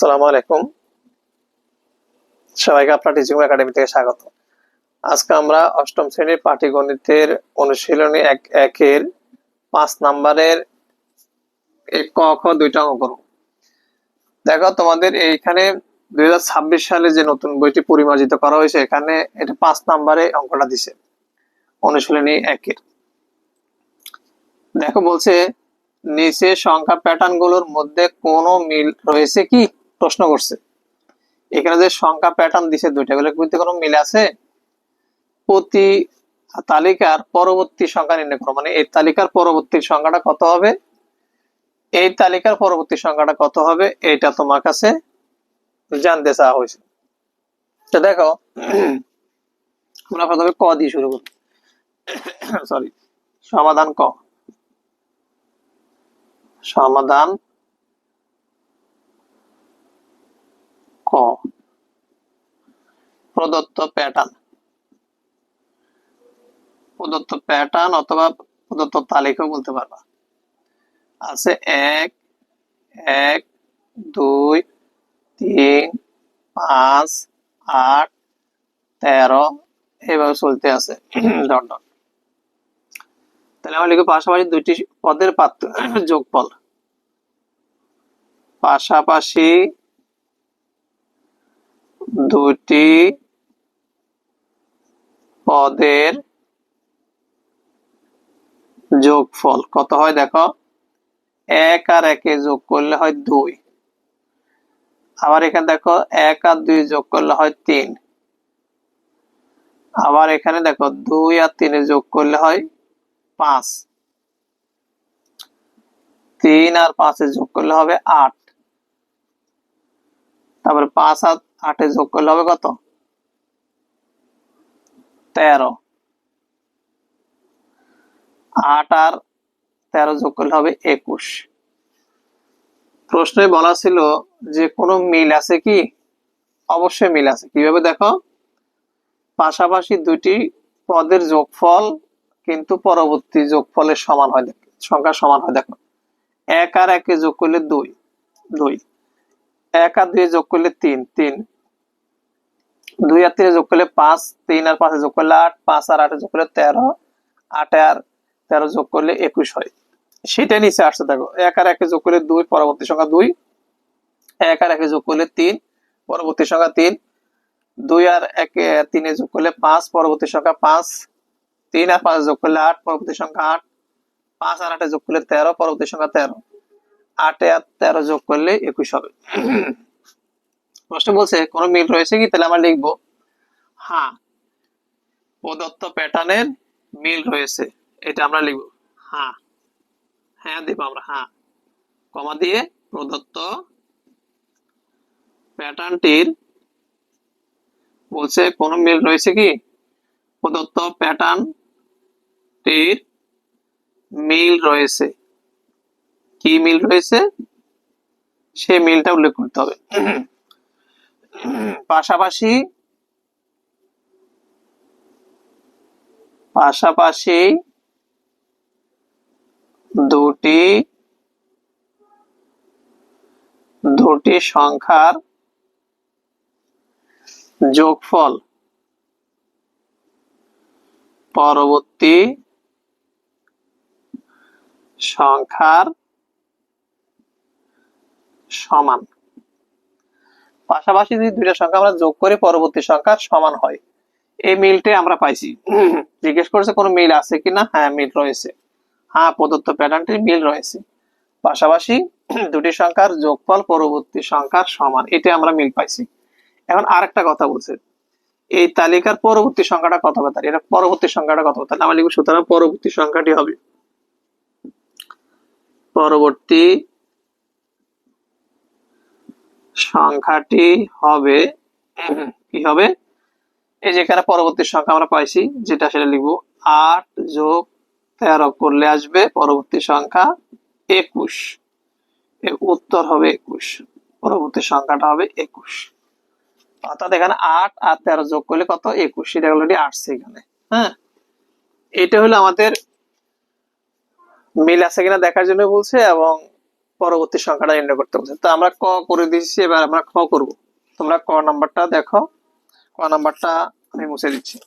আসসালামু আলাইকুম, সবাইকে আপনার টিচিং একাডেমি থেকে স্বাগত। আজকে আমরা অষ্টম শ্রেণীর পাটিগণিতের অনুশীলনী একের 5 নাম্বারের ক খ দুইটা অঙ্ক করব। দেখো, তোমাদের এইখানে 2026 সালে যে নতুন বইটি পরিমার্জিত করা হয়েছে, এখানে এটা 5 নাম্বারে অঙ্কটা দিছে অনুশীলনী একের। দেখো, বলছে নিচে সংখ্যা প্যাটার্ন গুলোর মধ্যে কোনো মিল রয়েছে কি, প্রশ্ন করছে। এখানে যে সংখ্যা প্যাটার্ন দিছে দুইটা, এগুলোর মধ্যে কোনো মিল আছে? প্রতি তালিকার পরবর্তী সংখ্যা নির্ণয় করো, মানে এই তালিকার পরবর্তী সংখ্যাটা কত হবে, এই তালিকার পরবর্তী সংখ্যাটা কত হবে, এটা তোমার কাছে জানতে চাওয়া হয়েছে। তো দেখো, আমরা প্রথমে ক দিয়ে শুরু করি। সরি, সমাধান ক। সমাধান ক। প্রদত্ত প্যাটার্ন অথবা প্রদত্ত তালিকাও বলতে পারবা। আছে 1 1 2 3 5 8 13 এভাবে চলতে আছে ডট ডট। তাহলে আমরা লিখব পাশাপাশি দুইটি পদের যোগফল। পাশাপাশি দুটি পদের যোগফল কত হয় দেখো, 1 আর 1 যোগ করলে হয় 2। আবার এখানে দেখো 1 আর 2 যোগ করলে হয় 3। আবার এখানে দেখো 2 আর 3 যোগ করলে হয় 5। 3 আর 5 যোগ করলে হবে 8। তারপরে 5 আর 8 যোগ করলে হবে কত, 13। 8 আর 13 যোগ করলে হবে 21। প্রশ্নে বলা ছিল যে কোনো মিল আছে কি, অবশ্যই মিল আছে। কিভাবে দেখো, পাশাপাশি দুটি পদের যোগফল কিন্তু পরবর্তী যোগফলের সমান হয়, সংখ্যা সমান হয়। দেখো, 1 আর 1 যোগ করলে 2 2, 1 আর 2 যোগ করলে 3 3, 2 আর 3 যোগ করলে 5, 3 আর 5 যোগ করলে 8, 5 আর 8 যোগ করলে 13, 8 আর 13 যোগ করলে 21 হয়। সেটা নিচে আসছে। দেখো, 1 আর 1 যোগ করলে 2, পরবর্তী সংখ্যা 2। 1 আর 1 যোগ করলে 3, পরবর্তী সংখ্যা 3। 2 আর 3 যোগ করলে 5, পরবর্তী সংখ্যা 5। 3 আর 5 যোগ করলে 8, পরবর্তী সংখ্যা 8। 5 আর 8 যোগ করলে 13, পরবর্তী সংখ্যা 13। 8 আর 13 যোগ করলে 21 হবে। প্রশ্ন বলছে কোনো মিল রয়েছে কি, তাহলে আমরা লিখবো হ্যাঁ, প্রদত্ত প্যাটার্নের মিল রয়েছে। এটা আমরা লিখবো হ্যাঁ, হ্যাঁ দিব আমরা, হ্যাঁ কমা দিয়ে প্রদত্ত প্যাটার্নটির বলছে কোনো মিল রয়েছে কি, প্রদত্ত প্যাটার্নটির মিল রয়েছে। কি মিল রয়েছে, সেই মিলটা উল্লেখ করতে হবে। পাশাপাশি দুটি সংখ্যার যোগফল পরবর্তী সংখ্যার সমান। পাশাপাশি যদি দুইটা সংখ্যা আমরা যোগ করে পরবর্তী সংখ্যার সমান হয়, এই মিলটাই আমরা পাইছি। জিজ্ঞেস করছে কোনো মিল আছে কিনা, হ্যাঁ মিল রয়েছে। হ্যাঁ, প্রদত্ত প্যাটার্নটির মিল রয়েছে। পাশাপাশি দুটি সংখ্যার যোগফল পরবর্তী সংখ্যার সমান, এটা আমরা মিল পাইছি। এখন আরেকটা কথা বলছে, এই তালিকার পরবর্তী সংখ্যাটা কত হবে, তার এটা পরবর্তী সংখ্যাটা কত হবে, তাহলে আমরা লিখব সুতরাং পরবর্তী সংখ্যাটি হবে, পরবর্তী সংখ্যাটি হবে কি হবে, এই যে এখানে পরবর্তী সংখ্যা আমরা পাইছি যেটা, সেটা লিখবো 8 যোগ 13 করলে আসবে পরবর্তী সংখ্যা 21। এর উত্তর হবে 21, পরবর্তী সংখ্যাটা হবে 21। অর্থাৎ এখানে 8 আর 13 যোগ করলে কত, 21, সেটা অলরেডি আসছে এখানে। হ্যাঁ, এটা হলো আমাদের মিল আছে কিনা দেখার জন্য বলছে, এবং পরবর্তী সংখ্যাটা নির্ণয় করতে বলছে। তো আমরা ক করে দিয়েছি, এবার আমরা খ করব। তোমরা ক নাম্বারটা দেখো, ক নাম্বারটা আমি মুছে দিচ্ছি।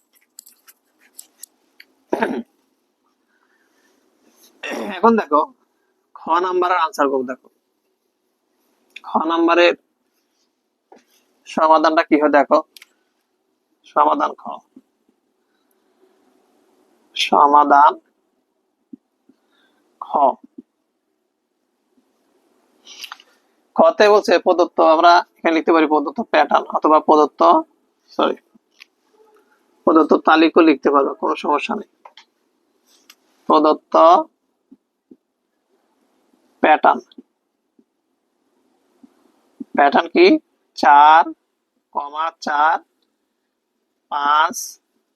এখন দেখো খ নাম্বারের আনসার করব। দেখো খ নাম্বারের সমাধানটা কি হয় দেখো। সমাধান খ, সমাধান খ। খতে বলছে প্রদত্ত, আমরা এখানে লিখতে পারি প্রদত্ত প্যাটার্ন অথবা প্রদত্ত প্রদত্ত তালিকা লিখতে পারবো, কোনো সমস্যা নেই। প্রদত্ত প্যাটার্ন, প্যাটার্ন কি 4, 4, 5,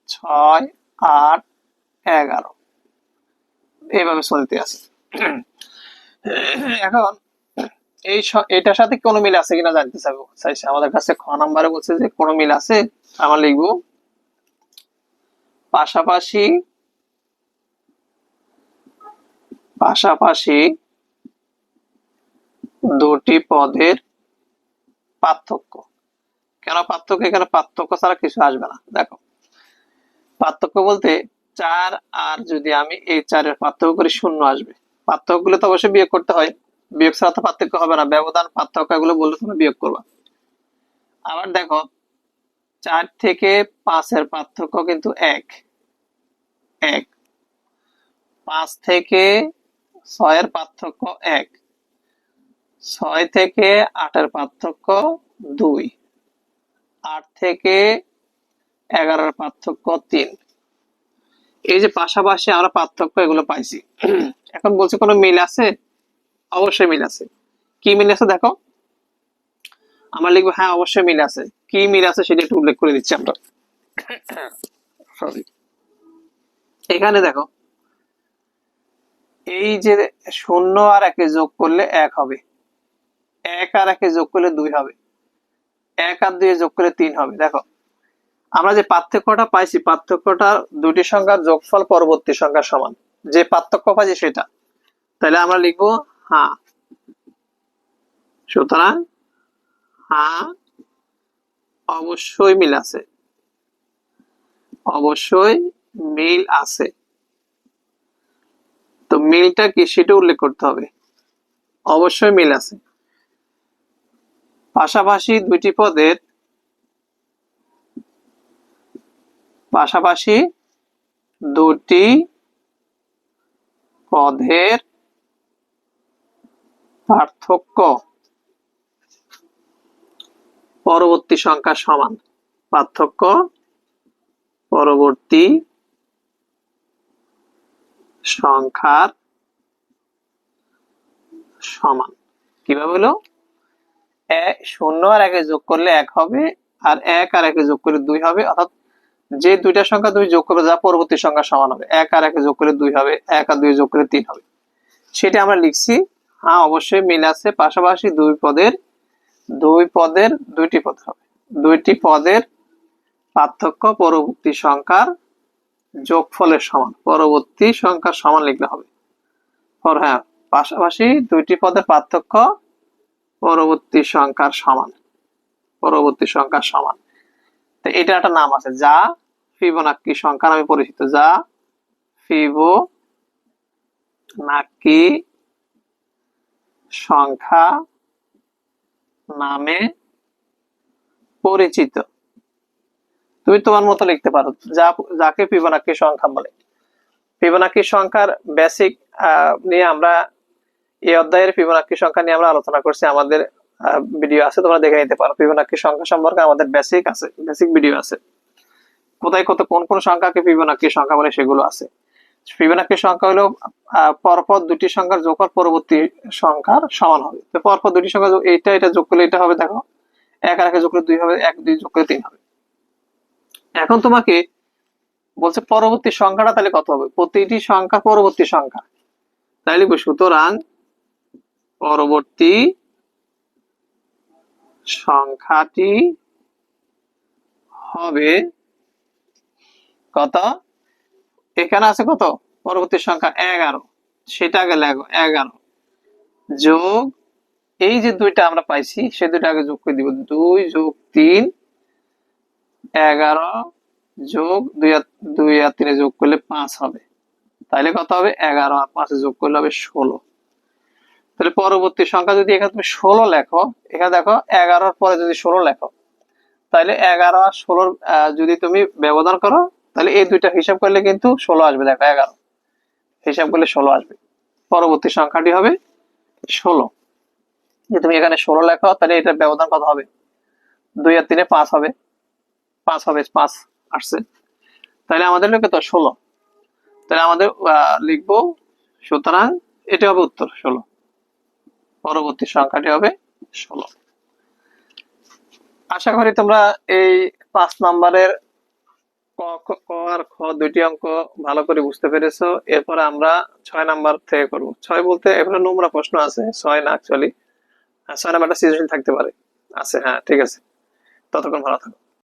6, 8, 11 এইভাবে চলতে আছে। এখন এটার সাথে কোনো মিল আছে কিনা জানতে চাইছে আমাদের কাছে। খ নাম্বারে বলছে যে কোনো মিল আছে। আমরা লিখবো পাশাপাশি, পাশাপাশি দুটি পদের পার্থক্য। কেন পার্থক্য? এখানে পার্থক্য ছাড়া কিছু আসবে না। দেখো পার্থক্য বলতে 4 আর যদি আমি এই 4 এর পার্থক্য করি 0 আসবে। পার্থক্য গুলো তো অবশ্যই বিয়োগ করতে হয়, বিয়োগ ছাড়া তো পার্থক্য হবে না। ব্যবধান, পার্থক্য এগুলো বললে তোমরা বিয়োগ করবা। আবার দেখো 4 থেকে 5 এর পার্থক্য কিন্তু 1, 5 থেকে 6 এর পার্থক্য 1, 6 থেকে 8 এর পার্থক্য 2, 8 থেকে 11 এর পার্থক্য 3। এই যে পাশাপাশি আমরা পার্থক্য এগুলো পাইছি। এখন বলছে কোনো মিল আছে? অবশ্যই মিল আছে। কি মিল আছে দেখো, আমরা লিখবো হ্যাঁ অবশ্যই মিল আছে। কি মিল আছে সেটা একটু উল্লেখ করে দিচ্ছি আমরা। এখানে দেখো এই যে 0 আর 1 যোগ করলে 1 হবে, 1 আর 1 যোগ করলে 2 হবে, 1 আর 2 যোগ করলে 3 হবে। দেখো আমরা যে পার্থক্যটা পাইছি, পার্থক্যটা দুটি সংখ্যার যোগফল পরবর্তী সংখ্যার সমান, যে পার্থক্য পাইছি সেটা। তাহলে আমরা লিখবো হ্যাঁ। সুতরাং হ্যাঁ অবশ্যই মিল আছে, অবশ্যই মিল আছে। তো মিলটা কি সেটা উল্লেখ করতে হবে। অবশ্যই মিল আছে। পাশাপাশি দুটি পদের, পাশাপাশি দুটি পদের পার্থক্য পরবর্তী সংখ্যার সমান। পার্থক্য পরবর্তী সংখ্যার সমান। কিভাবে হলো? 0 আর 1 যোগ করলে 1 হবে, আর 1 আর 1 যোগ করলে 2 হবে। অর্থাৎ যে দুইটা সংখ্যা তুমি যোগ করবে যা পরবর্তী সংখ্যার সমান হবে, 1 আর 1 যোগ করলে 2 হবে, 1 আর 2 যোগ করলে 3 হবে। সেটা আমরা লিখছি হ্যাঁ অবশ্যই মিল আছে। পাশাপাশি দুইটি পদ হবে, দুইটি পদের পার্থক্য পরবর্তী সংখ্যার যোগফলের সমান। পরবর্তী সংখ্যার সমান লিখলে হবে। হ্যাঁ পাশাপাশি দুইটি পদের পার্থক্য পরবর্তী সংখ্যার সমান, পরবর্তী সংখ্যার সমান। তো এটা একটা নাম আছে যা ফিবোনাক্কি সংখ্যা নামে পরিচিত, যা ফিবোনাক্কি সংখ্যা নামে পরিচিত। তুমি তোমার মতো লিখতে পারো, যাকে ফিবোনাক্কি সংখ্যা বলে। ফিবোনাক্কি সংখ্যার বেসিক নিয়ে আমরা এই অধ্যায়ের ফিবোনাক্কি সংখ্যা নিয়ে আমরা আলোচনা করছি, আমাদের ভিডিও আছে, তোমরা দেখে নিতে পারো। ফিবোনাক্কি সংখ্যা সম্পর্কে আমাদের বেসিক আছে, বেসিক ভিডিও আছে। কোথায় কোন কোন সংখ্যাকে ফিবোনাক্কি সংখ্যা বলে সেগুলো আছে। ফিবোনাক্কি সংখ্যা হলো পরপর দুটি সংখ্যার যোগফল পরবর্তী সংখ্যার সমান হবে। তো পরপর দুটি সংখ্যা এটা যোগ করলে এটা হবে। দেখো 1 আর 1 যোগ করলে 2 হবে, 1 2 যোগ করলে 3 হবে। এখন তোমাকে বলছে পরবর্তী সংখ্যাটা তাহলে কত হবে? প্রতিটি সংখ্যা পরবর্তী সংখ্যা, তাই লিখবো সুতরাং পরবর্তী সংখ্যাটি হবে কত? এখানে আছে কত? পরবর্তী সংখ্যা 11, সেটা আগে লেখো 11। যোগ এই যে দুইটা আমরা পাইছি সে দুইটা আগে যোগ করে দিব, 2 যোগ 3 11 যোগ 2 আর 3 যোগ করলে 5 হবে। তাহলে কত হবে? 11 আর 5 যোগ করলে হবে 16। তাহলে পরবর্তী সংখ্যা যদি এখানে তুমি 16 লেখো, এখানে দেখো 11 এর পরে যদি 16 লেখো, তাহলে 11 আর 16 যদি তুমি ব্যবধান করো, তাহলে এই দুইটা হিসাব করলে কিন্তু 16 আসবে। দেখো 11 হিসাব করলে 16 আসবে। পরবর্তী সংখ্যাটি হবে 16। যে তুমি এখানে 16 লেখো, তাহলে এটার ব্যবধান কত হবে? 2 আর 3 5 হবে, 5 হবে, 5 আসছে। তাহলে আমাদের লোকে তো 16। তাহলে আমাদের লিখবো, সুতরাং এটা হবে উত্তর 16। পরবর্তী সংখ্যাটি হবে 16। আশা করি তোমরা এই 5 নম্বরের ক আর খ দুইটি অঙ্ক ভালো করে বুঝতে পেরেছো। এরপরে আমরা 6 নাম্বার থেকে করব। 6 বলতে এখানে নোংরা প্রশ্ন আছে, 6 না অ্যাকচুয়ালি 6 নাম্বারটা সৃজনশীল থাকতে পারে। আছে, হ্যাঁ ঠিক আছে। ততক্ষণ ভালো থাকো।